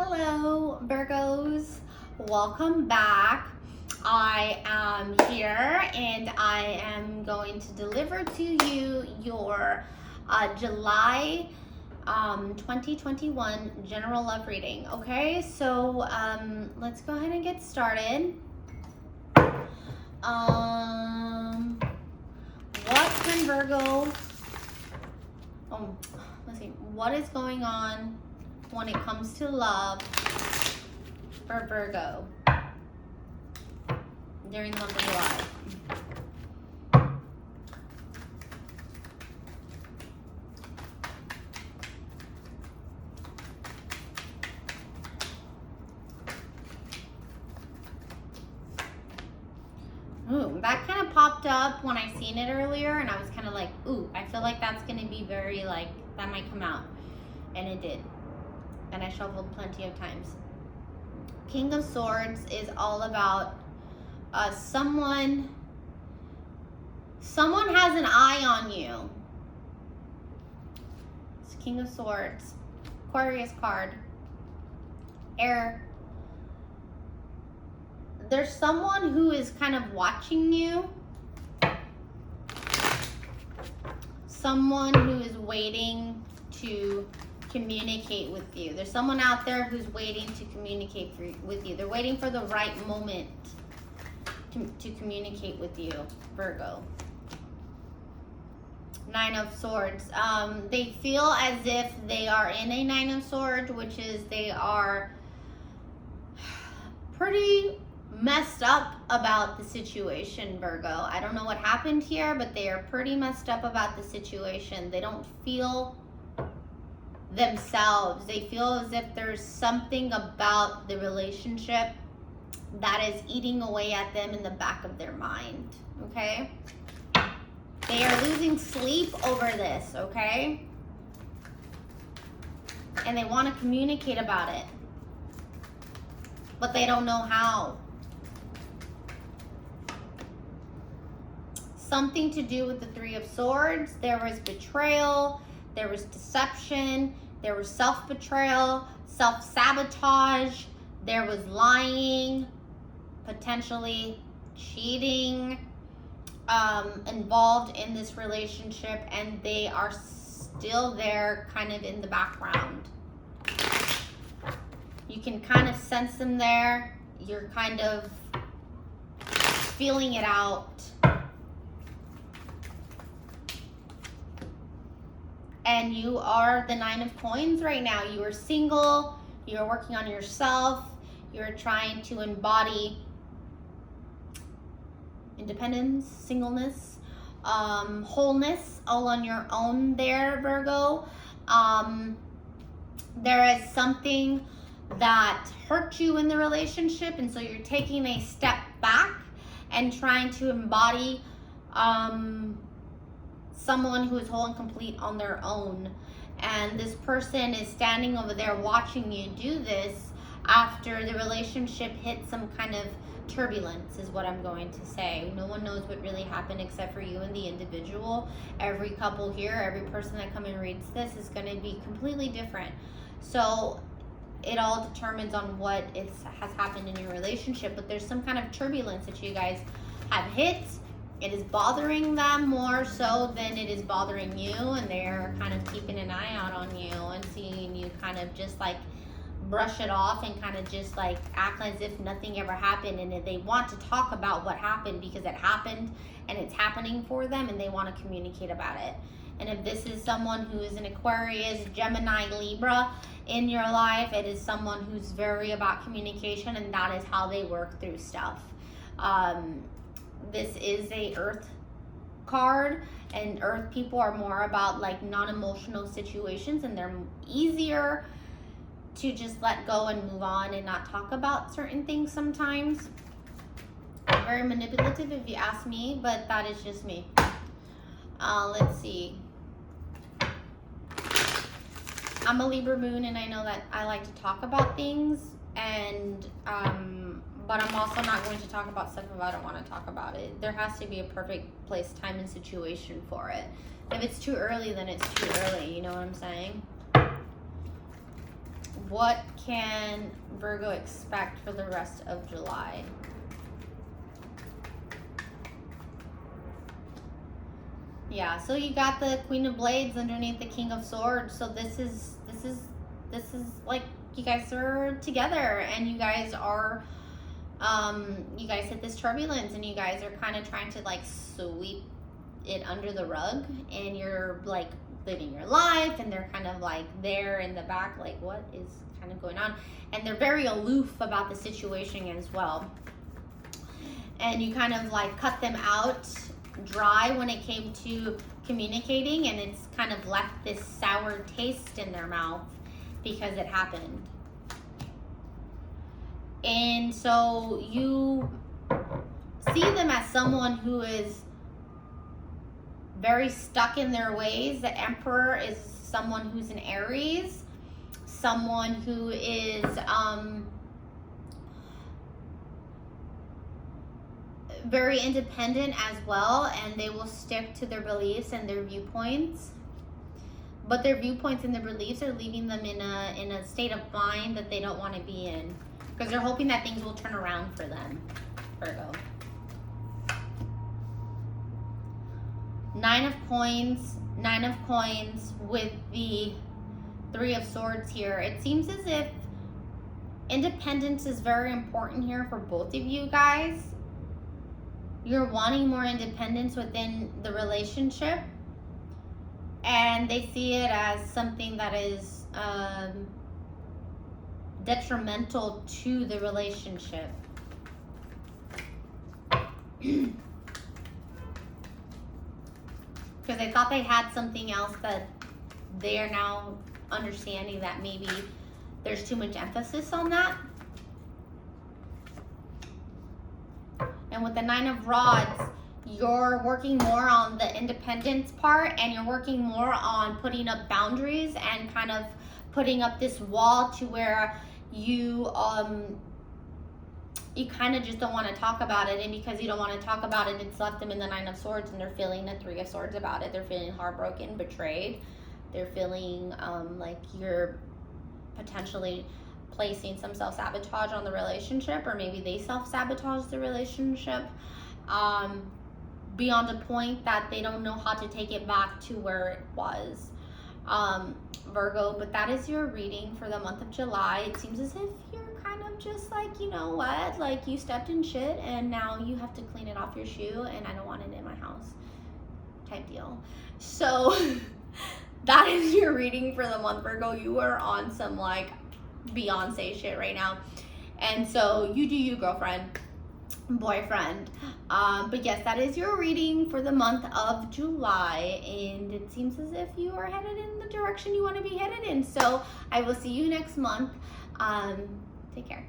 Hello, Virgos. Welcome back. I am here and I am going to deliver to you your July 2021 general love reading. Okay, so let's go ahead and get started. What can Virgo, let's see, what is going on when it comes to love for Virgo during the month of July? Ooh, that kind of popped up when I seen it earlier, and I was kind of like, ooh, I feel like that's going to be very, like, that might come out. And it did. And I shuffled plenty of times. King of Swords is all about someone has an eye on you. It's King of Swords. Aquarius card. Air. There's someone who is kind of watching you. Someone who is waiting to communicate with you. There's someone out there who's waiting to communicate with you. They're waiting for the right moment to communicate with you, Virgo. Nine of Swords. They feel as if they are in a Nine of Swords, which is they are pretty messed up about the situation, Virgo. I don't know what happened here, but they are pretty messed up about the situation. They don't feel themselves. They feel as if there's something about the relationship that is eating away at them in the back of their mind, okay? They are losing sleep over this, okay? And they want to communicate about it, but they don't know how. Something to do with the Three of Swords. There was betrayal, there was deception, there was self-betrayal, self-sabotage, there was lying, potentially cheating, involved in this relationship, and they are still there kind of in the background. You can kind of sense them there. You're kind of feeling it out. And you are the Nine of Coins right now. You are single. You're working on yourself. You're trying to embody independence, singleness, wholeness, all on your own there, Virgo. There is something that hurt you in the relationship, and so you're taking a step back and trying to embody someone who is whole and complete on their own. And this person is standing over there watching you do this after the relationship hit some kind of turbulence, is what I'm going to say. No one knows what really happened except for you and the individual. Every couple here, every person that comes and reads this is going to be completely different. So it all determines on what has happened in your relationship, but there's some kind of turbulence that you guys have hit. It is bothering them more so than it is bothering you, and they're kind of keeping an eye out on you and seeing you kind of just like brush it off and kind of just like act as if nothing ever happened. And they want to talk about what happened because it happened and it's happening for them, and they want to communicate about it. And if this is someone who is an Aquarius, Gemini, Libra in your life, it is someone who's very about communication, and that is how they work through stuff. This is a Earth card, and Earth people are more about like non-emotional situations, and they're easier to just let go and move on and not talk about certain things sometimes. Very manipulative if you ask me, but that is just me. Let's see. I'm a Libra moon, and I know that I like to talk about things, and but I'm also not going to talk about stuff if I don't want to talk about it. There has to be a perfect place, time, and situation for it. If it's too early, then it's too early. You know what I'm saying? what can Virgo expect for the rest of July? Yeah, so you got the Queen of Blades underneath the King of Swords. So this is like you guys are together, and you guys are you guys hit this turbulence, and you guys are kind of trying to like sweep it under the rug, and you're like living your life, and they're kind of like there in the back, like what is kind of going on, and they're very aloof about the situation as well, and you kind of like cut them out dry when it came to communicating, and it's kind of left this sour taste in their mouth because it happened. And so you see them as someone who is very stuck in their ways. The Emperor is someone who's an Aries, someone who is very independent as well, and they will stick to their beliefs and their viewpoints. But their viewpoints and their beliefs are leaving them in a state of mind that they don't want to be in, because they're hoping that things will turn around for them, Virgo. Nine of Coins with the Three of Swords here. It seems as if independence is very important here for both of you guys. You're wanting more independence within the relationship, and they see it as something that is detrimental to the relationship. Because they thought they had something else that they are now understanding that maybe there's too much emphasis on that. And with the Nine of Rods, you're working more on the independence part, and you're working more on putting up boundaries and kind of putting up this wall to where you you kind of just don't want to talk about it. And because you don't want to talk about it, it's left them in the Nine of Swords, and they're feeling the Three of Swords about it. They're feeling heartbroken, betrayed. They're feeling like you're potentially placing some self-sabotage on the relationship, or maybe they self-sabotage the relationship beyond a point that they don't know how to take it back to where it was, Virgo. But that is your reading for the month of July. It seems as if you're kind of just like, you know what, like you stepped in shit and now you have to clean it off your shoe, and I don't want it in my house type deal. So that is your reading for the month, Virgo. You are on some like Beyonce shit right now, and so you do you, girlfriend, boyfriend. But yes, that is your reading for the month of July, and it seems as if you are headed in the direction you want to be headed in. So I will see you next month. Take care.